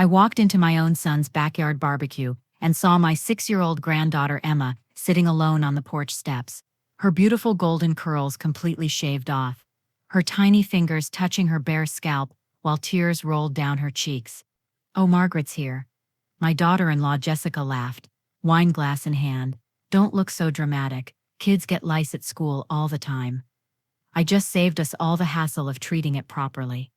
I walked into my own son's backyard barbecue and saw my 6-year-old granddaughter Emma sitting alone on the porch steps, her beautiful golden curls completely shaved off, her tiny fingers touching her bare scalp while tears rolled down her cheeks. "Oh, Margaret's here." My daughter-in-law Jessica laughed, wine glass in hand. "Don't look so dramatic. Kids get lice at school all the time. I just saved us all the hassle of treating it properly."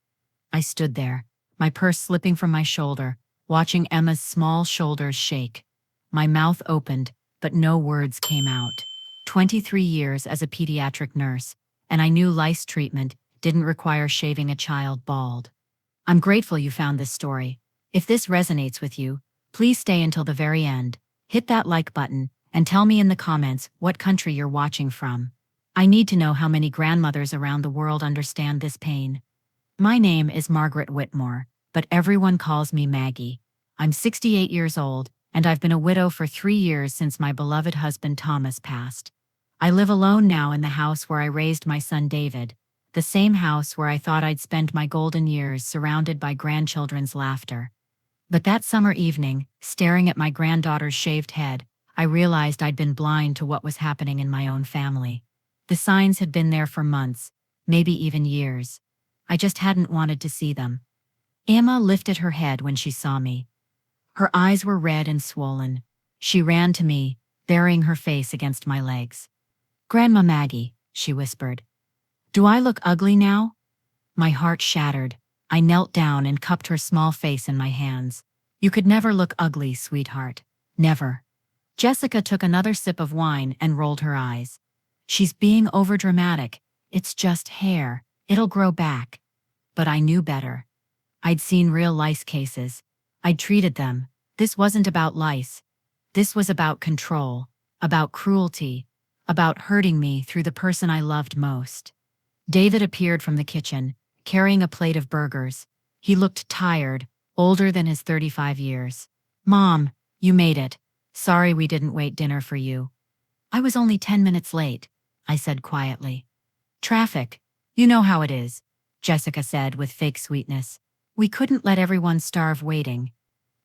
I stood there, my purse slipping from my shoulder, watching Emma's small shoulders shake. My mouth opened, but no words came out. 23 years as a pediatric nurse, and I knew lice treatment didn't require shaving a child bald. I'm grateful you found this story. If this resonates with you, please stay until the very end. Hit that like button and tell me in the comments what country you're watching from. I need to know how many grandmothers around the world understand this pain. My name is Margaret Whitmore, but everyone calls me Maggie. I'm 68 years old, and I've been a widow for 3 years since my beloved husband Thomas passed. I live alone now in the house where I raised my son David, the same house where I thought I'd spend my golden years surrounded by grandchildren's laughter. But that summer evening, staring at my granddaughter's shaved head, I realized I'd been blind to what was happening in my own family. The signs had been there for months, maybe even years. I just hadn't wanted to see them. Emma lifted her head when she saw me. Her eyes were red and swollen. She ran to me, burying her face against my legs. "Grandma Maggie," she whispered. "Do I look ugly now?" My heart shattered. I knelt down and cupped her small face in my hands. "You could never look ugly, sweetheart. Never." Jessica took another sip of wine and rolled her eyes. "She's being overdramatic. It's just hair. It'll grow back." But I knew better. I'd seen real lice cases. I'd treated them. This wasn't about lice. This was about control, about cruelty, about hurting me through the person I loved most. David appeared from the kitchen, carrying a plate of burgers. He looked tired, older than his 35 years. "Mom, you made it. Sorry we didn't wait dinner for you." "I was only 10 minutes late," I said quietly. "Traffic. You know how it is," Jessica said with fake sweetness. "We couldn't let everyone starve waiting."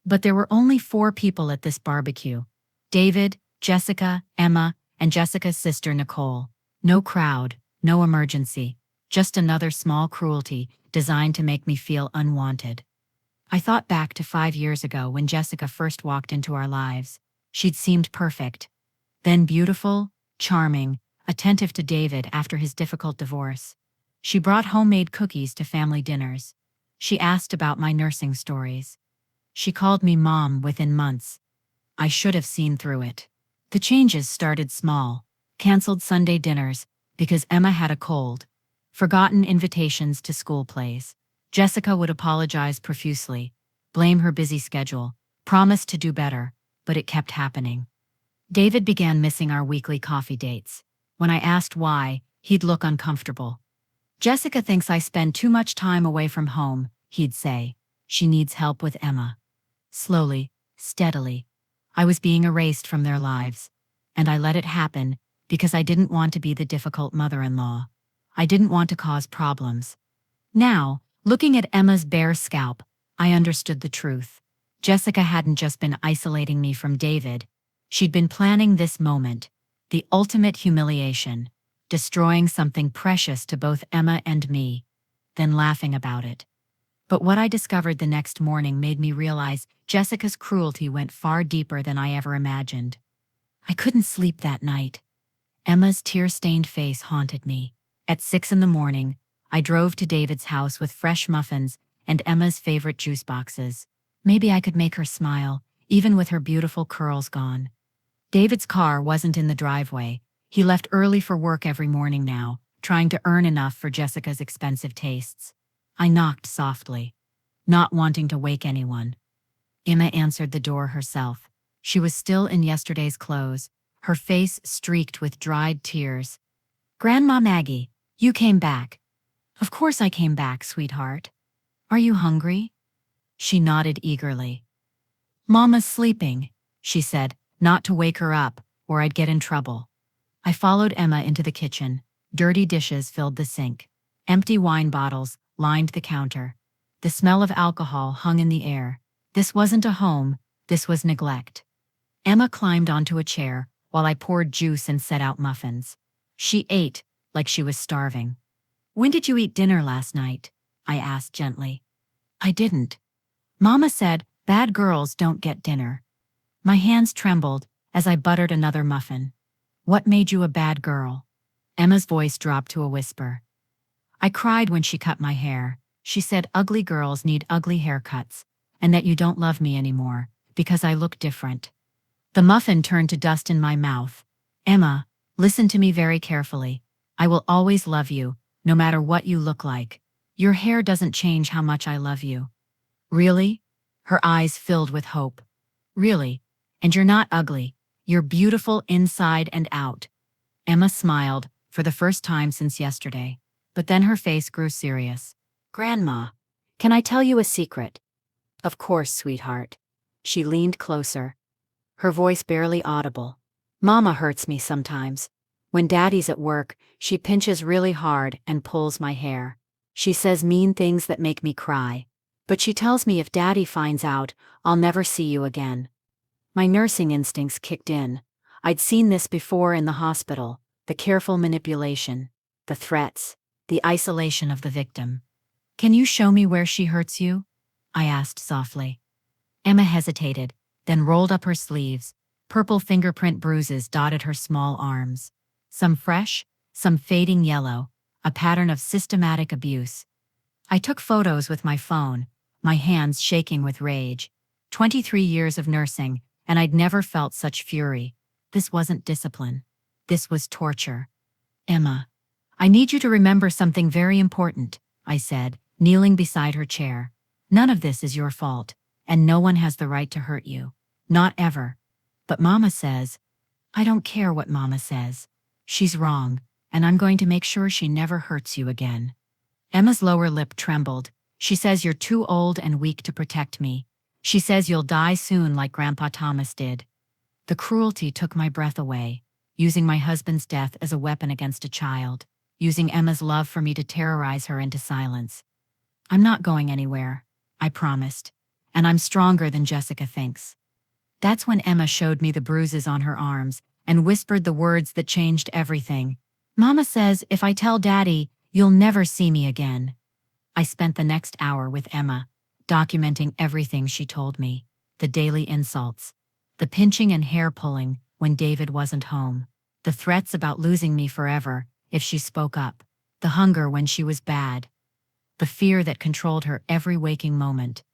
But there were only 4 people at this barbecue: David, Jessica, Emma, and Jessica's sister Nicole. No crowd, no emergency, just another small cruelty designed to make me feel unwanted. I thought back to 5 years ago when Jessica first walked into our lives. She'd seemed perfect. Then beautiful, charming, attentive to David after his difficult divorce. She brought homemade cookies to family dinners. She asked about my nursing stories. She called me mom within months. I should have seen through it. The changes started small. Canceled Sunday dinners because Emma had a cold. Forgotten invitations to school plays. Jessica would apologize profusely, blame her busy schedule, promise to do better, but it kept happening. David began missing our weekly coffee dates. When I asked why, he'd look uncomfortable. "Jessica thinks I spend too much time away from home," he'd say. "She needs help with Emma." Slowly, steadily, I was being erased from their lives. And I let it happen because I didn't want to be the difficult mother-in-law. I didn't want to cause problems. Now, looking at Emma's bare scalp, I understood the truth. Jessica hadn't just been isolating me from David. She'd been planning this moment, the ultimate humiliation, destroying something precious to both Emma and me, then laughing about it. But what I discovered the next morning made me realize Jessica's cruelty went far deeper than I ever imagined. I couldn't sleep that night. Emma's tear-stained face haunted me. At 6 a.m, I drove to David's house with fresh muffins and Emma's favorite juice boxes. Maybe I could make her smile, even with her beautiful curls gone. David's car wasn't in the driveway. He left early for work every morning now, trying to earn enough for Jessica's expensive tastes. I knocked softly, not wanting to wake anyone. Emma answered the door herself. She was still in yesterday's clothes, her face streaked with dried tears. "Grandma Maggie, you came back." "Of course I came back, sweetheart. Are you hungry?" She nodded eagerly. "Mama's sleeping," she said, not to wake her up, or I'd get in trouble. I followed Emma into the kitchen. Dirty dishes filled the sink. Empty wine bottles lined the counter. The smell of alcohol hung in the air. This wasn't a home, this was neglect. Emma climbed onto a chair while I poured juice and set out muffins. She ate like she was starving. "When did you eat dinner last night?" I asked gently. "I didn't. Mama said bad girls don't get dinner." My hands trembled as I buttered another muffin. "What made you a bad girl?" Emma's voice dropped to a whisper. "I cried when she cut my hair. She said ugly girls need ugly haircuts, and that you don't love me anymore because I look different." The muffin turned to dust in my mouth. "Emma, listen to me very carefully. I will always love you, no matter what you look like. Your hair doesn't change how much I love you." "Really?" Her eyes filled with hope. "Really? And you're not ugly. You're beautiful inside and out." Emma smiled, for the first time since yesterday. But then her face grew serious. "Grandma, can I tell you a secret?" "Of course, sweetheart." She leaned closer, her voice barely audible. "Mama hurts me sometimes. When Daddy's at work, she pinches really hard and pulls my hair. She says mean things that make me cry. But she tells me if Daddy finds out, I'll never see you again." My nursing instincts kicked in. I'd seen this before in the hospital, the careful manipulation, the threats, the isolation of the victim. "Can you show me where she hurts you?" I asked softly. Emma hesitated, then rolled up her sleeves. Purple fingerprint bruises dotted her small arms. Some fresh, some fading yellow, a pattern of systematic abuse. I took photos with my phone, my hands shaking with rage. 23 years of nursing, and I'd never felt such fury. This wasn't discipline. This was torture. "Emma, I need you to remember something very important," I said, kneeling beside her chair. "None of this is your fault, and no one has the right to hurt you. Not ever. But Mama says—" "I don't care what Mama says. She's wrong, and I'm going to make sure she never hurts you again." Emma's lower lip trembled. "She says you're too old and weak to protect me. She says you'll die soon like Grandpa Thomas did." The cruelty took my breath away, using my husband's death as a weapon against a child, using Emma's love for me to terrorize her into silence. "I'm not going anywhere," I promised, "and I'm stronger than Jessica thinks." That's when Emma showed me the bruises on her arms and whispered the words that changed everything. "Mama says if I tell Daddy, you'll never see me again." I spent the next hour with Emma, documenting everything she told me, the daily insults, the pinching and hair pulling when David wasn't home, the threats about losing me forever if she spoke up, the hunger when she was bad, the fear that controlled her every waking moment.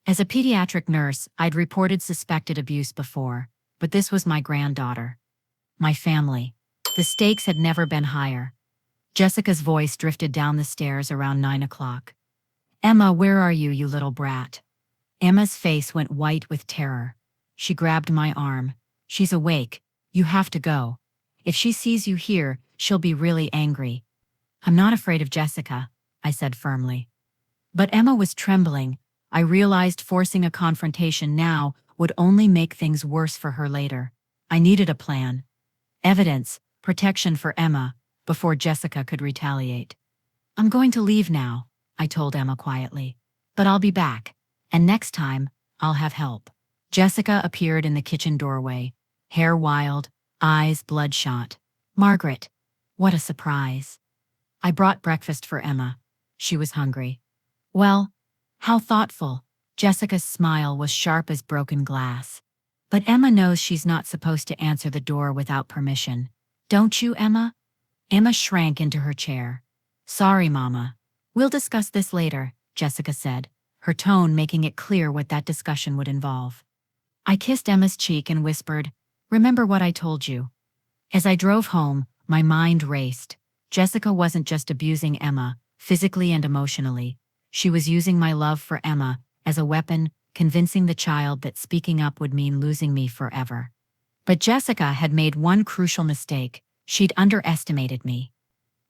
As a pediatric nurse, I'd reported suspected abuse before, but this was my granddaughter. My family. The stakes had never been higher. Jessica's voice drifted down the stairs around 9 o'clock. "Emma, where are you, you little brat?" Emma's face went white with terror. She grabbed my arm. "She's awake. You have to go. If she sees you here, she'll be really angry." "I'm not afraid of Jessica," I said firmly. But Emma was trembling. I realized forcing a confrontation now would only make things worse for her later. I needed a plan. Evidence, protection for Emma, before Jessica could retaliate. "I'm going to leave now," I told Emma quietly. "But I'll be back. And next time, I'll have help." Jessica appeared in the kitchen doorway, hair wild, eyes bloodshot. "Margaret." What a surprise. I brought breakfast for Emma. She was hungry. "Well, how thoughtful." Jessica's smile was sharp as broken glass. "But Emma knows she's not supposed to answer the door without permission. Don't you, Emma?" Emma shrank into her chair. "Sorry, Mama. We'll discuss this later," Jessica said, her tone making it clear what that discussion would involve. I kissed Emma's cheek and whispered, "Remember what I told you." As I drove home, my mind raced. Jessica wasn't just abusing Emma, physically and emotionally. She was using my love for Emma as a weapon, convincing the child that speaking up would mean losing me forever. But Jessica had made one crucial mistake. She'd underestimated me.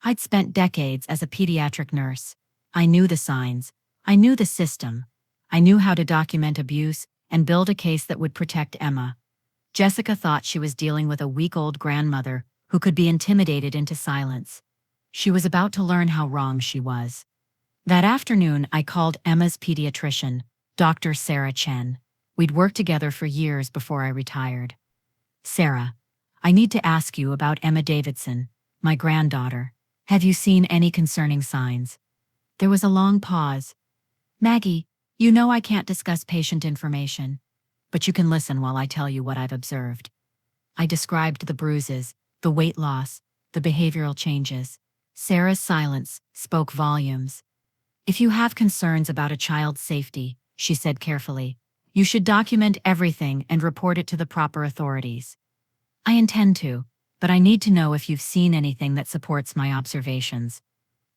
I'd spent decades as a pediatric nurse. I knew the signs. I knew the system. I knew how to document abuse and build a case that would protect Emma. Jessica thought she was dealing with a weak-old grandmother who could be intimidated into silence. She was about to learn how wrong she was. That afternoon, I called Emma's pediatrician, Dr. Sarah Chen. We'd worked together for years before I retired. Sarah, I need to ask you about Emma Davidson, my granddaughter. Have you seen any concerning signs? There was a long pause. Maggie, you know I can't discuss patient information, but you can listen while I tell you what I've observed. I described the bruises, the weight loss, the behavioral changes. Sarah's silence spoke volumes. If you have concerns about a child's safety, she said carefully, you should document everything and report it to the proper authorities. I intend to, but I need to know if you've seen anything that supports my observations.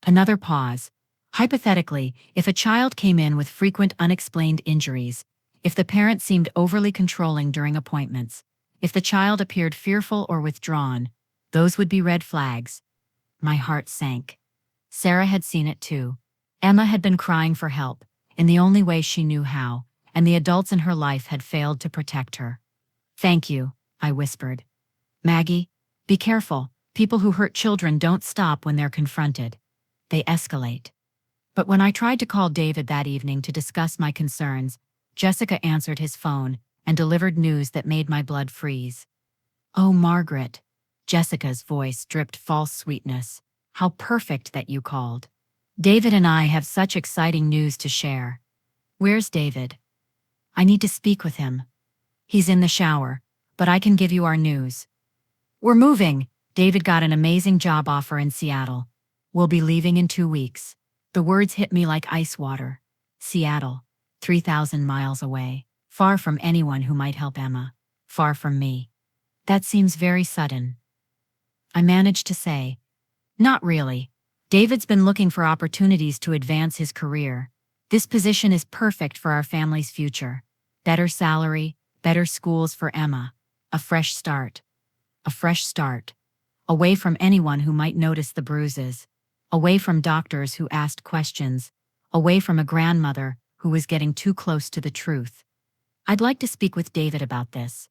Another pause. Hypothetically, if a child came in with frequent unexplained injuries, if the parent seemed overly controlling during appointments, if the child appeared fearful or withdrawn, those would be red flags. My heart sank. Sarah had seen it too. Emma had been crying for help, in the only way she knew how, and the adults in her life had failed to protect her. Thank you, I whispered. Maggie, be careful. People who hurt children don't stop when they're confronted. They escalate. But when I tried to call David that evening to discuss my concerns, Jessica answered his phone and delivered news that made my blood freeze. Oh, Margaret. Jessica's voice dripped false sweetness. How perfect that you called. David and I have such exciting news to share. Where's David? I need to speak with him. He's in the shower, but I can give you our news. We're moving. David got an amazing job offer in Seattle. We'll be leaving in 2 weeks. The words hit me like ice water. Seattle, 3,000 miles away, far from anyone who might help Emma, far from me. That seems very sudden. I managed to say, not really. David's been looking for opportunities to advance his career. This position is perfect for our family's future. Better salary, better schools for Emma. A fresh start. A fresh start. Away from anyone who might notice the bruises. Away from doctors who asked questions. Away from a grandmother who was getting too close to the truth. I'd like to speak with David about this.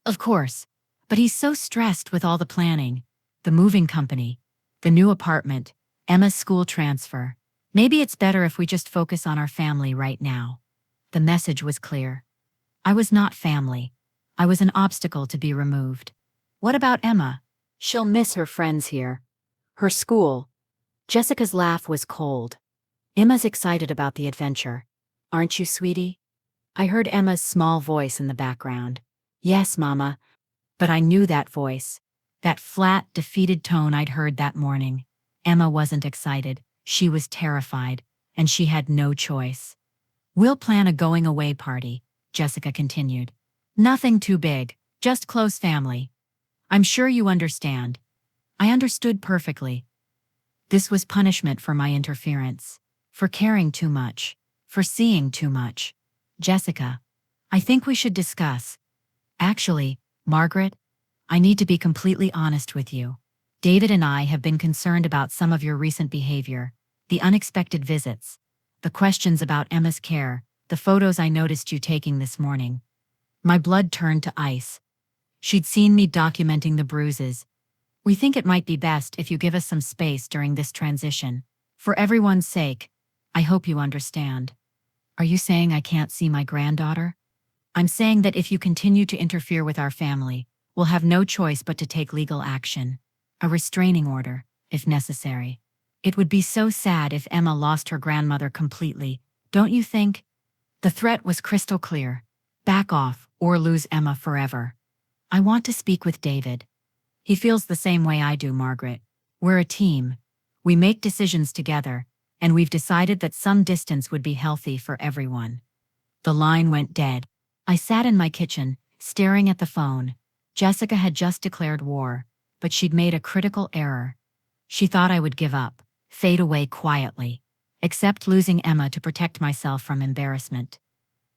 Of course, but he's so stressed with all the planning. The moving company. The new apartment. Emma's school transfer. Maybe it's better if we just focus on our family right now. The message was clear. I was not family. I was an obstacle to be removed. What about Emma? She'll miss her friends here. Her school. Jessica's laugh was cold. Emma's excited about the adventure. Aren't you, sweetie? I heard Emma's small voice in the background. Yes, Mama. But I knew that voice. That flat, defeated tone I'd heard that morning. Emma wasn't excited. She was terrified, and she had no choice. We'll plan a going-away party, Jessica continued. Nothing too big, just close family. I'm sure you understand. I understood perfectly. This was punishment for my interference, for caring too much, for seeing too much. Jessica, I think we should discuss. Actually, Margaret, I need to be completely honest with you. David and I have been concerned about some of your recent behavior, the unexpected visits, the questions about Emma's care, the photos I noticed you taking this morning. My blood turned to ice. She'd seen me documenting the bruises. We think it might be best if you give us some space during this transition. For everyone's sake, I hope you understand. Are you saying I can't see my granddaughter? I'm saying that if you continue to interfere with our family, we'll have no choice but to take legal action. A restraining order, if necessary. It would be so sad if Emma lost her grandmother completely, don't you think? The threat was crystal clear. Back off, or lose Emma forever. I want to speak with David. He feels the same way I do, Margaret. We're a team. We make decisions together, and we've decided that some distance would be healthy for everyone. The line went dead. I sat in my kitchen, staring at the phone. Jessica had just declared war, but she'd made a critical error. She thought I would give up, fade away quietly, accept losing Emma to protect myself from embarrassment.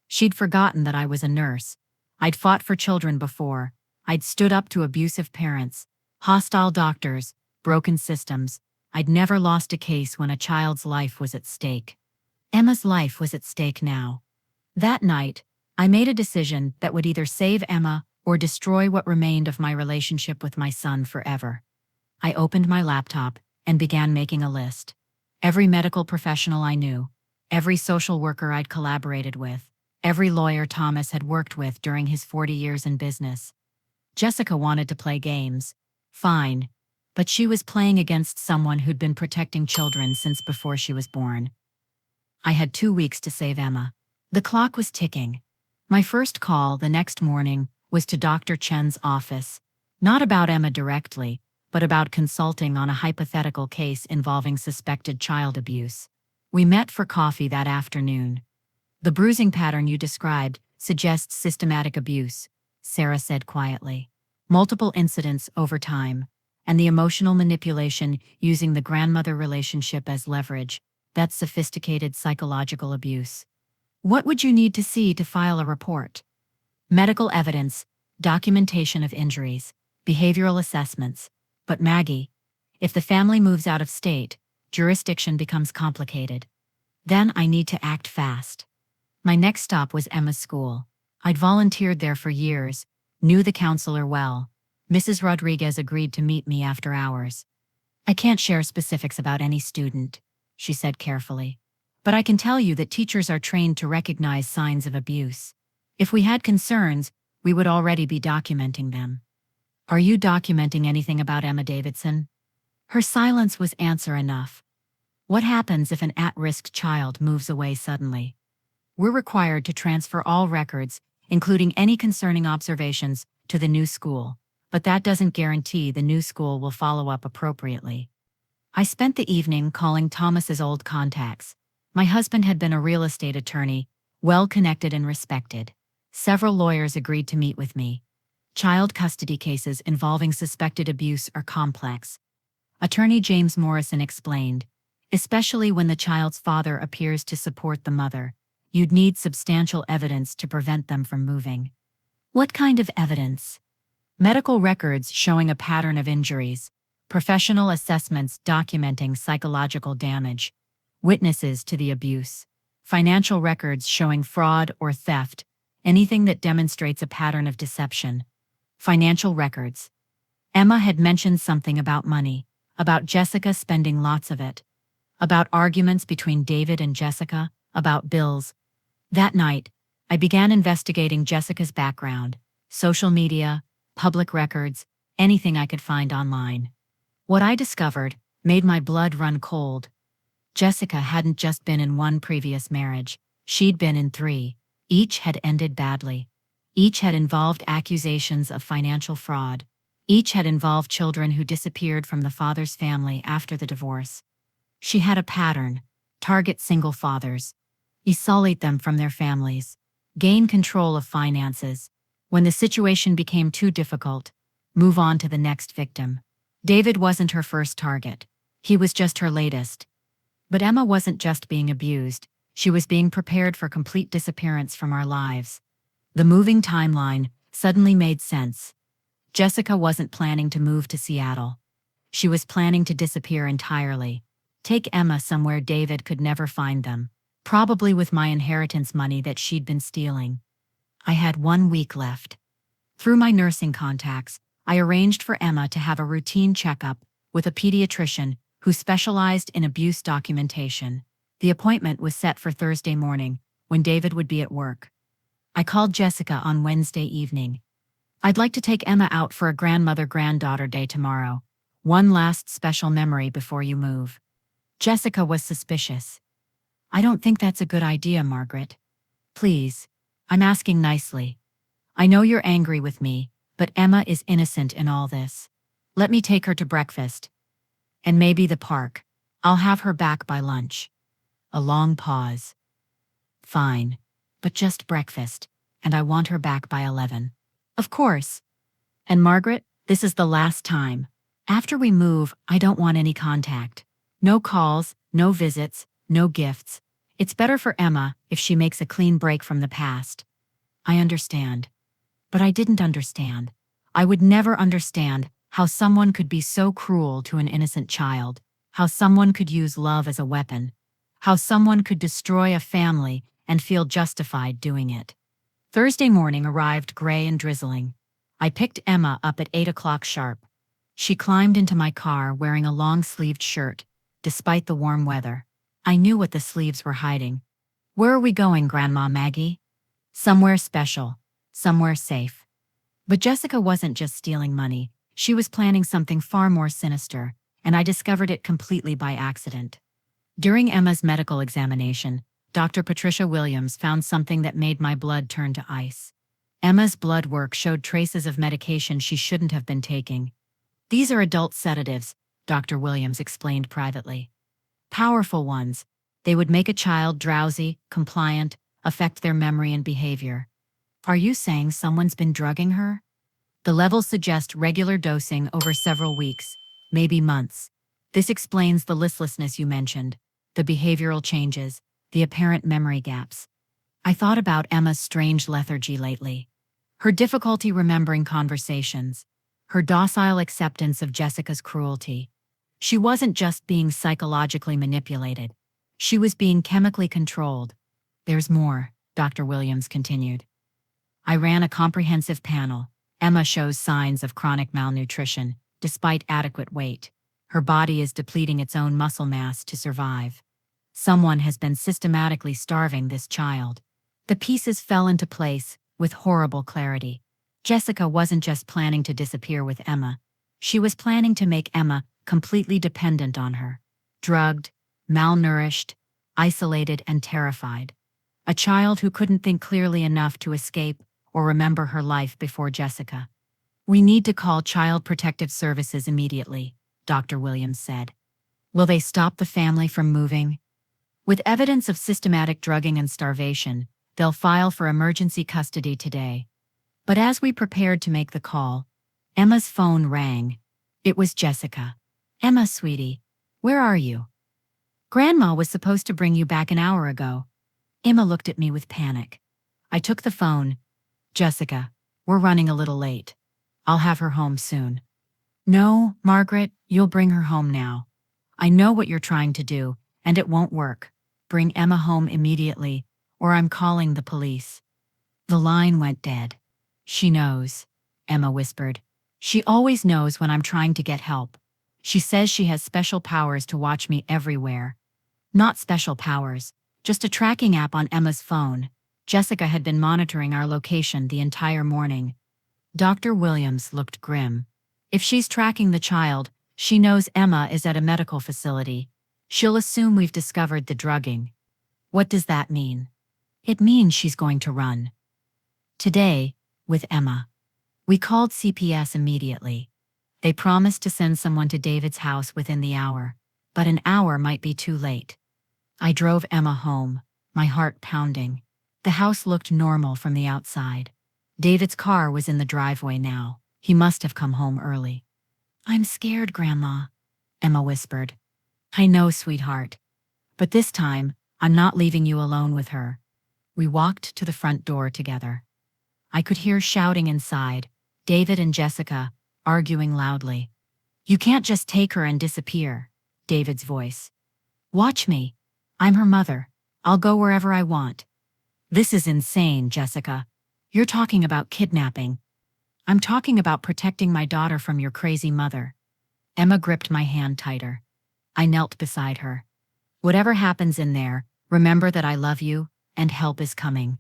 She'd forgotten that I was a nurse. I'd fought for children before. I'd stood up to abusive parents, hostile doctors, broken systems. I'd never lost a case when a child's life was at stake. Emma's life was at stake now. That night, I made a decision that would either save Emma or destroy what remained of my relationship with my son forever. I opened my laptop and began making a list. Every medical professional I knew, Every social worker I'd collaborated with, every lawyer Thomas had worked with during his 40 years in business. Jessica wanted to play games. Fine. But she was playing against someone who'd been protecting children since before she was born. I had 2 weeks to save Emma. The clock was ticking. My first call the next morning was to Dr. Chen's office. Not about Emma directly, but about consulting on a hypothetical case involving suspected child abuse. We met for coffee that afternoon. The bruising pattern you described suggests systematic abuse, Sarah said quietly. Multiple incidents over time, and the emotional manipulation using the grandmother relationship as leverage. That's sophisticated psychological abuse. What would you need to see to file a report? Medical evidence, documentation of injuries, behavioral assessments. But Maggie, if the family moves out of state, jurisdiction becomes complicated. Then I need to act fast. My next stop was Emma's school. I'd volunteered there for years, knew the counselor well. Mrs. Rodriguez agreed to meet me after hours. I can't share specifics about any student, she said carefully. But I can tell you that teachers are trained to recognize signs of abuse. If we had concerns, we would already be documenting them. Are you documenting anything about Emma Davidson? Her silence was answer enough. What happens if an at-risk child moves away suddenly? We're required to transfer all records, including any concerning observations, to the new school. But that doesn't guarantee the new school will follow up appropriately. I spent the evening calling Thomas's old contacts. My husband had been a real estate attorney, well-connected and respected. Several lawyers agreed to meet with me. Child custody cases involving suspected abuse are complex. Attorney James Morrison explained, especially when the child's father appears to support the mother, you'd need substantial evidence to prevent them from moving. What kind of evidence? Medical records showing a pattern of injuries, professional assessments documenting psychological damage, witnesses to the abuse, financial records showing fraud or theft, anything that demonstrates a pattern of deception. Financial records. Emma had mentioned something about money, about Jessica spending lots of it, about arguments between David and Jessica, about bills. That night, I began investigating Jessica's background, social media, public records, anything I could find online. What I discovered made my blood run cold. Jessica hadn't just been in one previous marriage, she'd been in 3. Each had ended badly. Each had involved accusations of financial fraud. Each had involved children who disappeared from the father's family after the divorce. She had a pattern: target single fathers, isolate them from their families, gain control of finances. When the situation became too difficult, move on to the next victim. David wasn't her first target. He was just her latest. But Emma wasn't just being abused, she was being prepared for complete disappearance from our lives. The moving timeline suddenly made sense. Jessica wasn't planning to move to Seattle. She was planning to disappear entirely. Take Emma somewhere David could never find them, probably with my inheritance money that she'd been stealing. I had 1 week left. Through my nursing contacts, I arranged for Emma to have a routine checkup with a pediatrician who specialized in abuse documentation. The appointment was set for Thursday morning, when David would be at work. I called Jessica on Wednesday evening. I'd like to take Emma out for a grandmother-granddaughter day tomorrow. One last special memory before you move. Jessica was suspicious. I don't think that's a good idea, Margaret. Please. I'm asking nicely. I know you're angry with me, but Emma is innocent in all this. Let me take her to breakfast. And maybe the park. I'll have her back by lunch. A long pause. Fine. But just breakfast, and I want her back by 11. Of course. And Margaret, this is the last time. After we move, I don't want any contact. No calls, no visits, no gifts. It's better for Emma if she makes a clean break from the past. I understand. But I didn't understand. I would never understand how someone could be so cruel to an innocent child, how someone could use love as a weapon, how someone could destroy a family and feel justified doing it. Thursday morning arrived gray and drizzling. I picked Emma up at 8 o'clock sharp. She climbed into my car wearing a long-sleeved shirt, despite the warm weather. I knew what the sleeves were hiding. Where are we going, Grandma Maggie? Somewhere special. Somewhere safe. But Jessica wasn't just stealing money. She was planning something far more sinister, and I discovered it completely by accident. During Emma's medical examination, Dr. Patricia Williams found something that made my blood turn to ice. Emma's blood work showed traces of medication she shouldn't have been taking. These are adult sedatives, Dr. Williams explained privately. Powerful ones. They would make a child drowsy, compliant, affect their memory and behavior. Are you saying someone's been drugging her? The levels suggest regular dosing over several weeks, maybe months. This explains the listlessness you mentioned, the behavioral changes, the apparent memory gaps. I thought about Emma's strange lethargy lately. Her difficulty remembering conversations, her docile acceptance of Jessica's cruelty. She wasn't just being psychologically manipulated. She was being chemically controlled. There's more, Dr. Williams continued. I ran a comprehensive panel. Emma shows signs of chronic malnutrition, despite adequate weight. Her body is depleting its own muscle mass to survive. Someone has been systematically starving this child. The pieces fell into place with horrible clarity. Jessica wasn't just planning to disappear with Emma. She was planning to make Emma completely dependent on her. Drugged, malnourished, isolated, and terrified. A child who couldn't think clearly enough to escape or remember her life before Jessica. We need to call Child Protective Services immediately, Dr. Williams said. Will they stop the family from moving? With evidence of systematic drugging and starvation, they'll file for emergency custody today. But as we prepared to make the call, Emma's phone rang. It was Jessica. Emma, sweetie, where are you? Grandma was supposed to bring you back an hour ago. Emma looked at me with panic. I took the phone. Jessica, we're running a little late. I'll have her home soon. No, Margaret, you'll bring her home now. I know what you're trying to do, and it won't work. Bring Emma home immediately, or I'm calling the police. The line went dead. She knows, Emma whispered. She always knows when I'm trying to get help. She says she has special powers to watch me everywhere. Not special powers, just a tracking app on Emma's phone. Jessica had been monitoring our location the entire morning. Dr. Williams looked grim. If she's tracking the child, she knows Emma is at a medical facility. She'll assume we've discovered the drugging. What does that mean? It means she's going to run. Today, with Emma. We called CPS immediately. They promised to send someone to David's house within the hour, but an hour might be too late. I drove Emma home, my heart pounding. The house looked normal from the outside. David's car was in the driveway now. He must have come home early. I'm scared, Grandma, Emma whispered. I know, sweetheart. But this time, I'm not leaving you alone with her. We walked to the front door together. I could hear shouting inside, David and Jessica, arguing loudly. You can't just take her and disappear, David's voice. Watch me. I'm her mother. I'll go wherever I want. This is insane, Jessica. You're talking about kidnapping. I'm talking about protecting my daughter from your crazy mother. Emma gripped my hand tighter. I knelt beside her. Whatever happens in there, remember that I love you, and help is coming.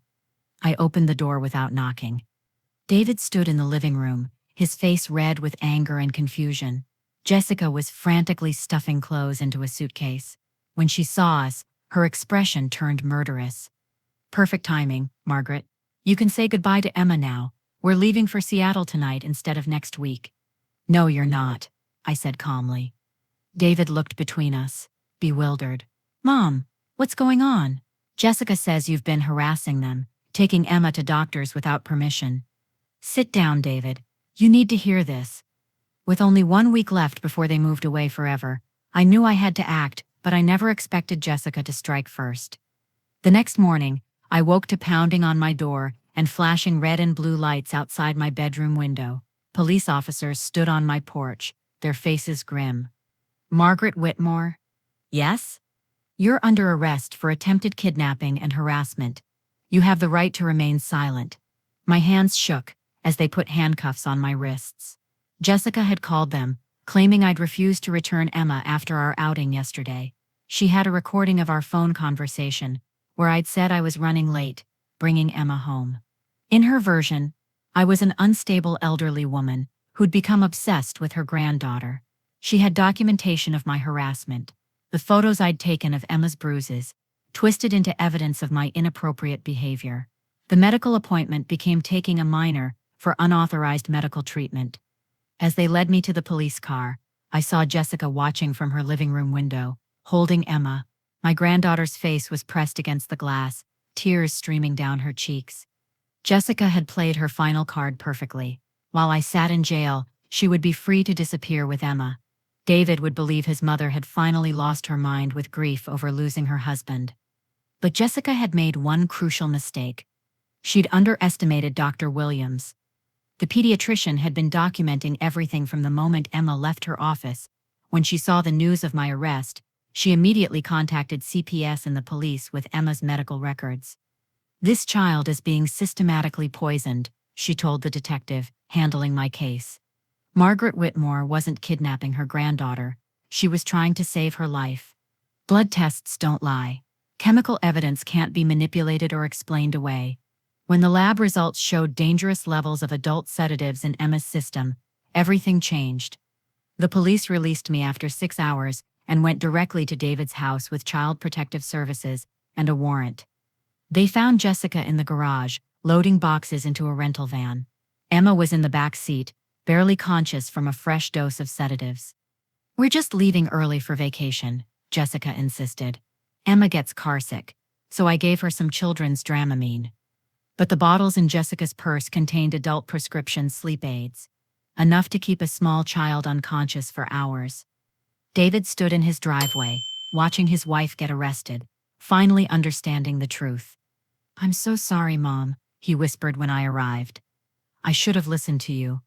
I opened the door without knocking. David stood in the living room, his face red with anger and confusion. Jessica was frantically stuffing clothes into a suitcase. When she saw us, her expression turned murderous. Perfect timing, Margaret. You can say goodbye to Emma now. We're leaving for Seattle tonight instead of next week. No, you're not, I said calmly. David looked between us, bewildered. Mom, what's going on? Jessica says you've been harassing them, taking Emma to doctors without permission. Sit down, David. You need to hear this. With only 1 week left before they moved away forever, I knew I had to act, but I never expected Jessica to strike first. The next morning, I woke to pounding on my door and flashing red and blue lights outside my bedroom window. Police officers stood on my porch, their faces grim. Margaret Whitmore? Yes? You're under arrest for attempted kidnapping and harassment. You have the right to remain silent. My hands shook as they put handcuffs on my wrists. Jessica had called them, claiming I'd refused to return Emma after our outing yesterday. She had a recording of our phone conversation, where I'd said I was running late, bringing Emma home. In her version, I was an unstable elderly woman who'd become obsessed with her granddaughter. She had documentation of my harassment, the photos I'd taken of Emma's bruises, twisted into evidence of my inappropriate behavior. The medical appointment became taking a minor for unauthorized medical treatment. As they led me to the police car, I saw Jessica watching from her living room window, holding Emma. My granddaughter's face was pressed against the glass, tears streaming down her cheeks. Jessica had played her final card perfectly. While I sat in jail, she would be free to disappear with Emma. David would believe his mother had finally lost her mind with grief over losing her husband. But Jessica had made one crucial mistake. She'd underestimated Dr. Williams. The pediatrician had been documenting everything from the moment Emma left her office. When she saw the news of my arrest, she immediately contacted CPS and the police with Emma's medical records. "This child is being systematically poisoned," she told the detective, handling my case. Margaret Whitmore wasn't kidnapping her granddaughter. She was trying to save her life. Blood tests don't lie. Chemical evidence can't be manipulated or explained away. When the lab results showed dangerous levels of adult sedatives in Emma's system, everything changed. The police released me after 6 hours and went directly to David's house with Child Protective Services and a warrant. They found Jessica in the garage, loading boxes into a rental van. Emma was in the back seat, barely conscious from a fresh dose of sedatives. "We're just leaving early for vacation," Jessica insisted. "Emma gets carsick, so I gave her some children's Dramamine." But the bottles in Jessica's purse contained adult prescription sleep aids, enough to keep a small child unconscious for hours. David stood in his driveway, watching his wife get arrested, finally understanding the truth. "I'm so sorry, Mom," he whispered when I arrived. "I should have listened to you."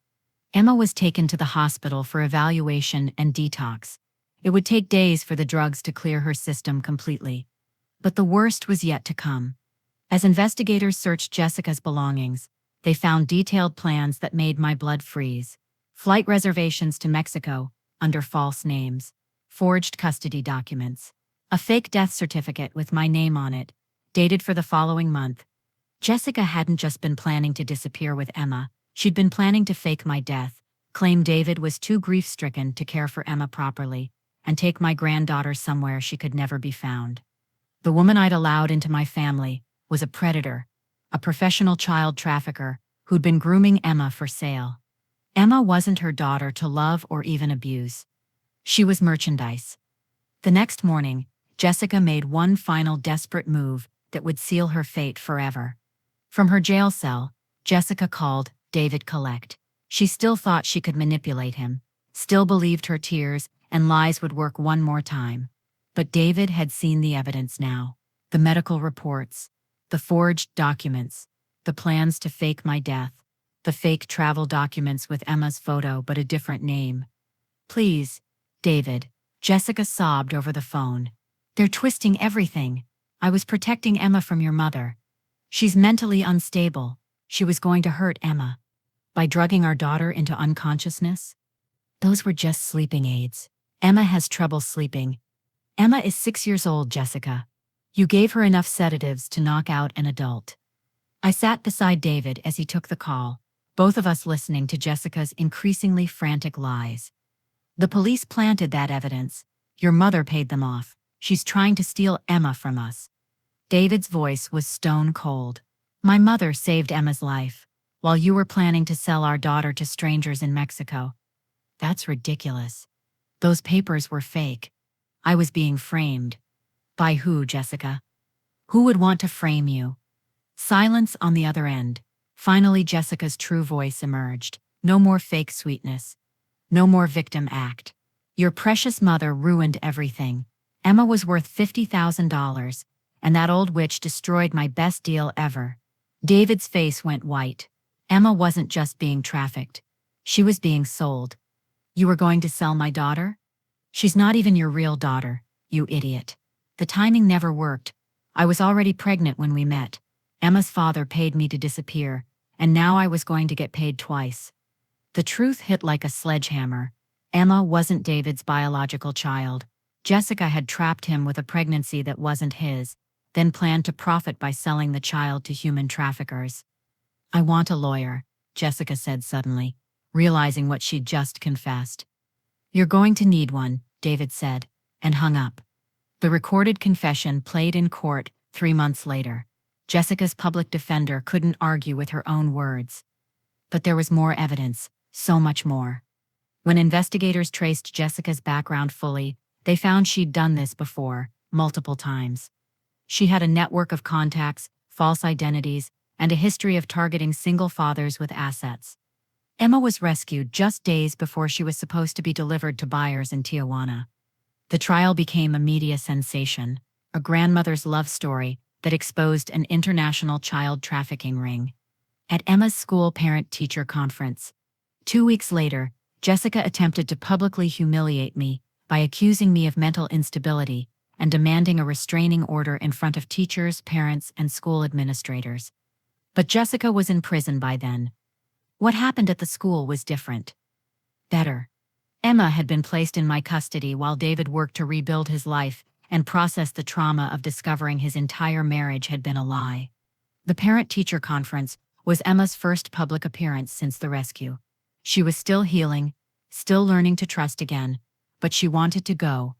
Emma was taken to the hospital for evaluation and detox. It would take days for the drugs to clear her system completely. But the worst was yet to come. As investigators searched Jessica's belongings, they found detailed plans that made my blood freeze. Flight reservations to Mexico, under false names. Forged custody documents. A fake death certificate with my name on it, dated for the following month. Jessica hadn't just been planning to disappear with Emma, she'd been planning to fake my death, claim David was too grief-stricken to care for Emma properly, and take my granddaughter somewhere she could never be found. The woman I'd allowed into my family was a predator, a professional child trafficker who'd been grooming Emma for sale. Emma wasn't her daughter to love or even abuse. She was merchandise. The next morning, Jessica made one final desperate move that would seal her fate forever. From her jail cell, Jessica called David collect. She still thought she could manipulate him, still believed her tears and lies would work one more time. But David had seen the evidence now. The medical reports, the forged documents, the plans to fake my death, the fake travel documents with Emma's photo but a different name. "Please, David," Jessica sobbed over the phone. "They're twisting everything. I was protecting Emma from your mother. She's mentally unstable. She was going to hurt Emma. By drugging our daughter into unconsciousness?" "Those were just sleeping aids. Emma has trouble sleeping. Emma is 6 years old, Jessica. You gave her enough sedatives to knock out an adult." I sat beside David as he took the call, both of us listening to Jessica's increasingly frantic lies. "The police planted that evidence. Your mother paid them off. She's trying to steal Emma from us." David's voice was stone cold. "My mother saved Emma's life, while you were planning to sell our daughter to strangers in Mexico. That's ridiculous. Those papers were fake. I was being framed." "By who, Jessica? Who would want to frame you?" Silence on the other end. Finally, Jessica's true voice emerged. No more fake sweetness. No more victim act. "Your precious mother ruined everything. Emma was worth $50,000, and that old witch destroyed my best deal ever." David's face went white. Emma wasn't just being trafficked. She was being sold. "You were going to sell my daughter? She's not even your real daughter, you idiot. The timing never worked. I was already pregnant when we met. Emma's father paid me to disappear, and now I was going to get paid twice." The truth hit like a sledgehammer. Emma wasn't David's biological child. Jessica had trapped him with a pregnancy that wasn't his, then planned to profit by selling the child to human traffickers. "I want a lawyer," Jessica said suddenly, realizing what she'd just confessed. "You're going to need one," David said, and hung up. The recorded confession played in court 3 months later. Jessica's public defender couldn't argue with her own words. But there was more evidence, so much more. When investigators traced Jessica's background fully, they found she'd done this before, multiple times. She had a network of contacts, false identities, and a history of targeting single fathers with assets. Emma was rescued just days before she was supposed to be delivered to buyers in Tijuana. The trial became a media sensation, a grandmother's love story that exposed an international child trafficking ring. At Emma's school parent-teacher conference, 2 weeks later, Jessica attempted to publicly humiliate me by accusing me of mental instability and demanding a restraining order in front of teachers, parents, and school administrators. But Jessica was in prison by then. What happened at the school was different. Better. Emma had been placed in my custody while David worked to rebuild his life and process the trauma of discovering his entire marriage had been a lie. The parent-teacher conference was Emma's first public appearance since the rescue. She was still healing, still learning to trust again, but she wanted to go.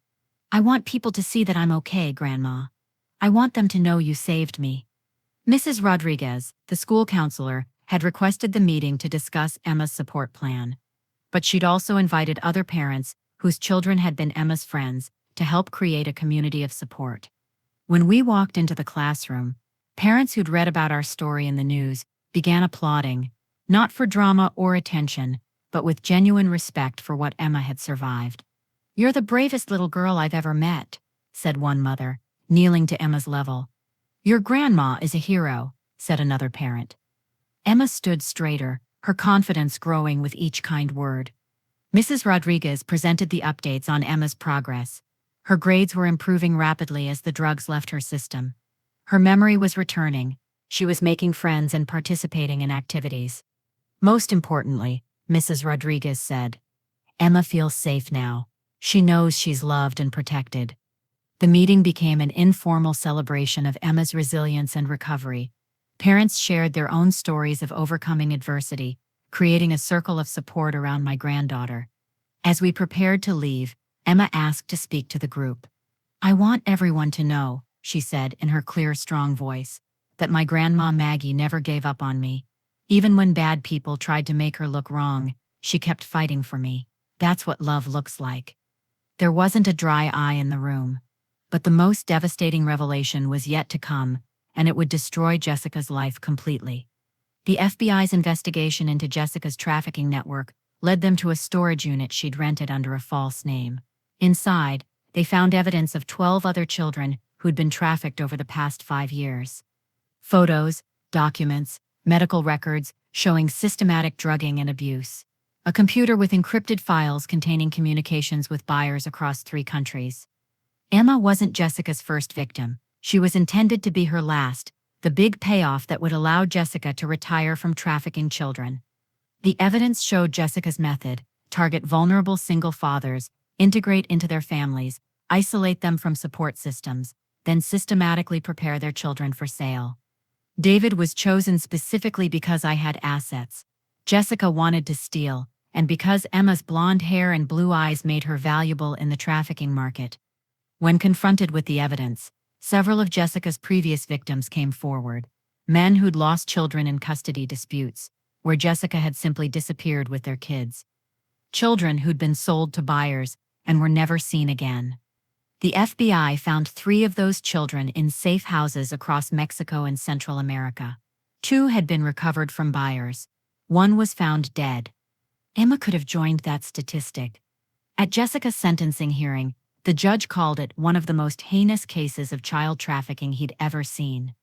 "I want people to see that I'm okay, Grandma. I want them to know you saved me." Mrs. Rodriguez, the school counselor, had requested the meeting to discuss Emma's support plan. But she'd also invited other parents whose children had been Emma's friends to help create a community of support. When we walked into the classroom, parents who'd read about our story in the news began applauding, not for drama or attention, but with genuine respect for what Emma had survived. "You're the bravest little girl I've ever met," said one mother, kneeling to Emma's level. "Your grandma is a hero," said another parent. Emma stood straighter, her confidence growing with each kind word. Mrs. Rodriguez presented the updates on Emma's progress. Her grades were improving rapidly as the drugs left her system. Her memory was returning. She was making friends and participating in activities. Most importantly, Mrs. Rodriguez said, "Emma feels safe now. She knows she's loved and protected." The meeting became an informal celebration of Emma's resilience and recovery. Parents shared their own stories of overcoming adversity, creating a circle of support around my granddaughter. As we prepared to leave, Emma asked to speak to the group. "I want everyone to know," she said in her clear, strong voice, "that my grandma Maggie never gave up on me. Even when bad people tried to make her look wrong, she kept fighting for me. That's what love looks like." There wasn't a dry eye in the room. But the most devastating revelation was yet to come, and it would destroy Jessica's life completely. The FBI's investigation into Jessica's trafficking network led them to a storage unit she'd rented under a false name. Inside, they found evidence of 12 other children who'd been trafficked over the past 5 years. Photos, documents, medical records showing systematic drugging and abuse. A computer with encrypted files containing communications with buyers across 3 countries. Emma wasn't Jessica's first victim. She was intended to be her last, the big payoff that would allow Jessica to retire from trafficking children. The evidence showed Jessica's method: target vulnerable single fathers, integrate into their families, isolate them from support systems, then systematically prepare their children for sale. David was chosen specifically because I had assets. Jessica wanted to steal, and because Emma's blonde hair and blue eyes made her valuable in the trafficking market. When confronted with the evidence, several of Jessica's previous victims came forward, men who'd lost children in custody disputes, where Jessica had simply disappeared with their kids. Children who'd been sold to buyers and were never seen again. The FBI found 3 of those children in safe houses across Mexico and Central America. 2 had been recovered from buyers. 1 was found dead. Emma could have joined that statistic. At Jessica's sentencing hearing, the judge called it one of the most heinous cases of child trafficking he'd ever seen.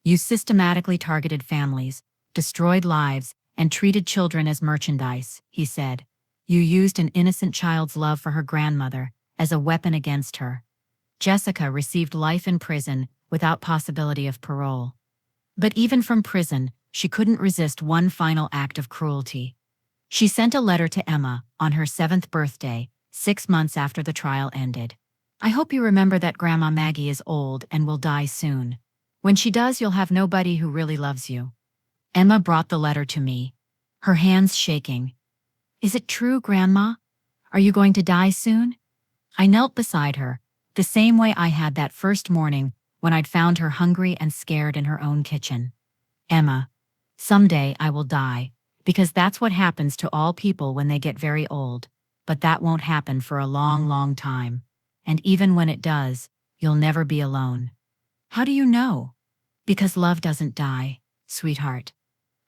"You systematically targeted families, destroyed lives, and treated children as merchandise," he said. "You used an innocent child's love for her grandmother as a weapon against her." Jessica received life in prison without possibility of parole. But even from prison, she couldn't resist one final act of cruelty. She sent a letter to Emma on her 7th birthday, 6 months after the trial ended. I hope you remember that Grandma Maggie is old and will die soon. When she does, you'll have nobody who really loves you." Emma brought the letter to me, her hands shaking. "Is it true, Grandma? Are you going to die soon?" I knelt beside her, the same way I had that first morning when I'd found her hungry and scared in her own kitchen. "Emma, someday I will die, because that's what happens to all people when they get very old. But that won't happen for a long, long time. And even when it does, you'll never be alone." "How do you know?" "Because love doesn't die, sweetheart.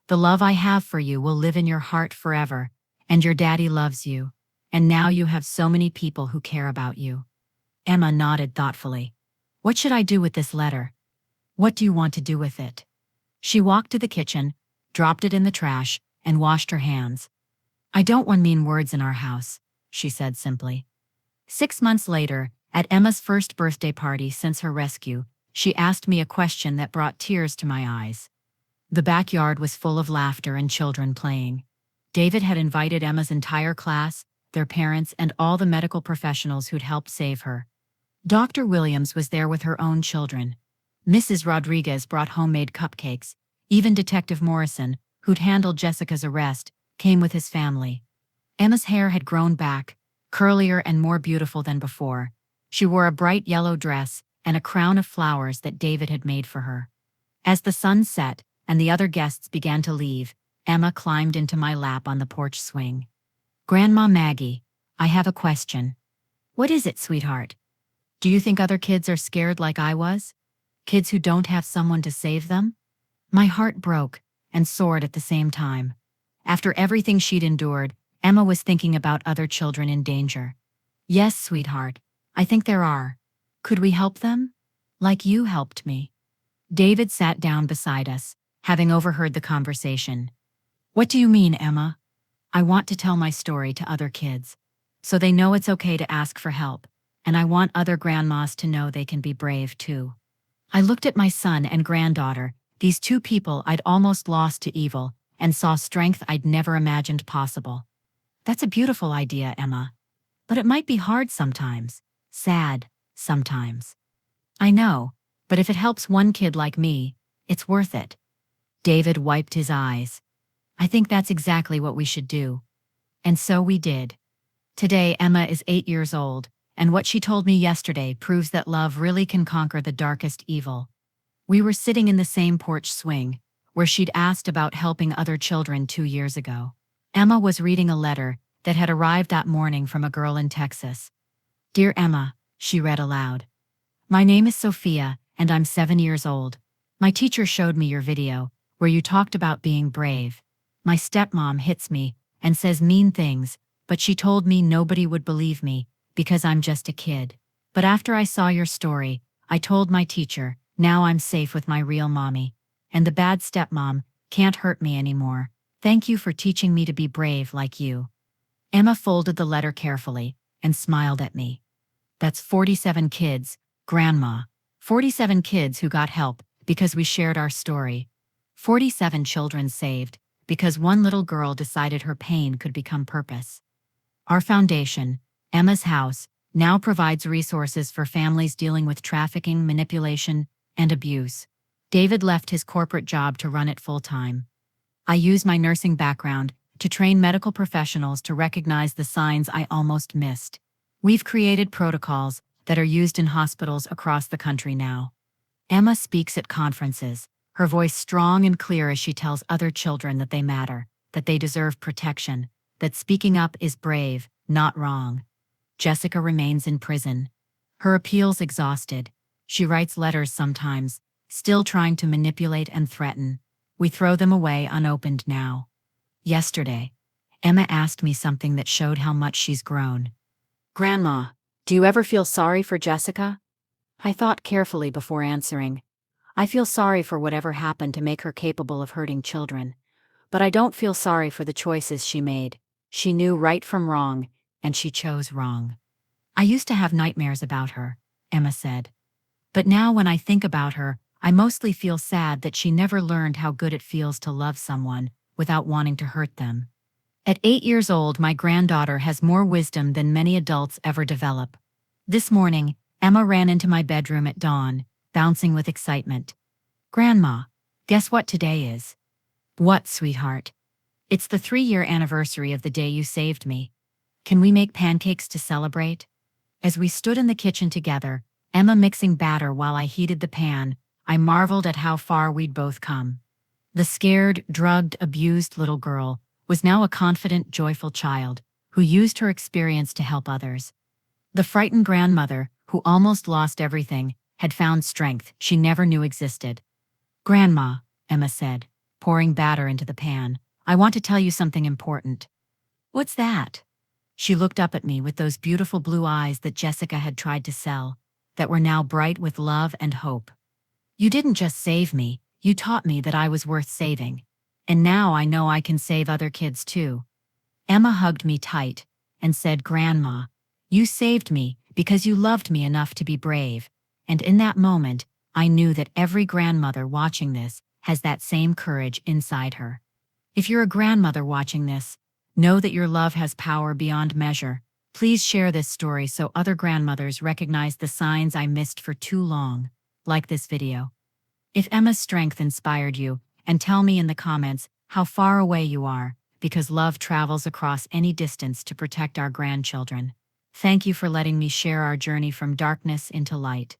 The love I have for you will live in your heart forever, and your daddy loves you. And now you have so many people who care about you." Emma nodded thoughtfully. "What should I do with this letter?" "What do you want to do with it?" She walked to the kitchen, dropped it in the trash, and washed her hands. "I don't want mean words in our house," she said simply. 6 months later, at Emma's first birthday party since her rescue, she asked me a question that brought tears to my eyes. The backyard was full of laughter and children playing. David had invited Emma's entire class, their parents, and all the medical professionals who'd helped save her. Dr. Williams was there with her own children. Mrs. Rodriguez brought homemade cupcakes. Even Detective Morrison, who'd handled Jessica's arrest, came with his family. Emma's hair had grown back, curlier and more beautiful than before. She wore a bright yellow dress and a crown of flowers that David had made for her. As the sun set and the other guests began to leave, Emma climbed into my lap on the porch swing. "Grandma Maggie, I have a question." "What is it, sweetheart?" "Do you think other kids are scared like I was? Kids who don't have someone to save them?" My heart broke and soared at the same time. After everything she'd endured, Emma was thinking about other children in danger. "Yes, sweetheart, I think there are. Could we help them? Like you helped me." David sat down beside us, having overheard the conversation. "What do you mean, Emma?" "I want to tell my story to other kids, so they know it's okay to ask for help, and I want other grandmas to know they can be brave too." I looked at my son and granddaughter, these two people I'd almost lost to evil, and saw strength I'd never imagined possible. "That's a beautiful idea, Emma. But it might be hard sometimes, sad sometimes." "I know, but if it helps one kid like me, it's worth it." David wiped his eyes. "I think that's exactly what we should do." And so we did. Today, Emma is 8 years old, and what she told me yesterday proves that love really can conquer the darkest evil. We were sitting in the same porch swing, where she'd asked about helping other children 2 years ago. Emma was reading a letter that had arrived that morning from a girl in Texas. "Dear Emma," she read aloud. "My name is Sophia, and I'm 7 years old. My teacher showed me your video, where you talked about being brave. My stepmom hits me and says mean things, but she told me nobody would believe me because I'm just a kid. But after I saw your story, I told my teacher, now I'm safe with my real mommy. And the bad stepmom can't hurt me anymore. Thank you for teaching me to be brave like you." Emma folded the letter carefully and smiled at me. "That's 47 kids, Grandma. 47 kids who got help because we shared our story. 47 children saved because one little girl decided her pain could become purpose." Our foundation, Emma's House, now provides resources for families dealing with trafficking, manipulation, and abuse. David left his corporate job to run it full-time. I use my nursing background to train medical professionals to recognize the signs I almost missed. We've created protocols that are used in hospitals across the country now. Emma speaks at conferences, her voice strong and clear as she tells other children that they matter, that they deserve protection, that speaking up is brave, not wrong. Jessica remains in prison. Her appeals exhausted. She writes letters sometimes, still trying to manipulate and threaten. We throw them away unopened now. Yesterday, Emma asked me something that showed how much she's grown. "Grandma, do you ever feel sorry for Jessica?" I thought carefully before answering. I feel sorry for whatever happened to make her capable of hurting children. But I don't feel sorry for the choices she made. She knew right from wrong, and she chose wrong. "I used to have nightmares about her," Emma said. "But now when I think about her, I mostly feel sad that she never learned how good it feels to love someone without wanting to hurt them." At 8 years old, my granddaughter has more wisdom than many adults ever develop. This morning, Emma ran into my bedroom at dawn, bouncing with excitement. Grandma, guess what today is? What, sweetheart? It's the 3-year anniversary of the day you saved me. Can we make pancakes to celebrate? As we stood in the kitchen together, Emma mixing batter while I heated the pan, I marveled at how far we'd both come. The scared, drugged, abused little girl was now a confident, joyful child who used her experience to help others. The frightened grandmother, who almost lost everything, had found strength she never knew existed. Grandma, Emma said, pouring batter into the pan, I want to tell you something important. What's that? She looked up at me with those beautiful blue eyes that Jessica had tried to sell, that were now bright with love and hope. You didn't just save me, you taught me that I was worth saving. And now I know I can save other kids too. Emma hugged me tight and said, Grandma, you saved me because you loved me enough to be brave. And in that moment, I knew that every grandmother watching this has that same courage inside her. If you're a grandmother watching this, know that your love has power beyond measure. Please share this story so other grandmothers recognize the signs I missed for too long. Like this video. If Emma's strength inspired you, and tell me in the comments how far away you are, because love travels across any distance to protect our grandchildren. Thank you for letting me share our journey from darkness into light.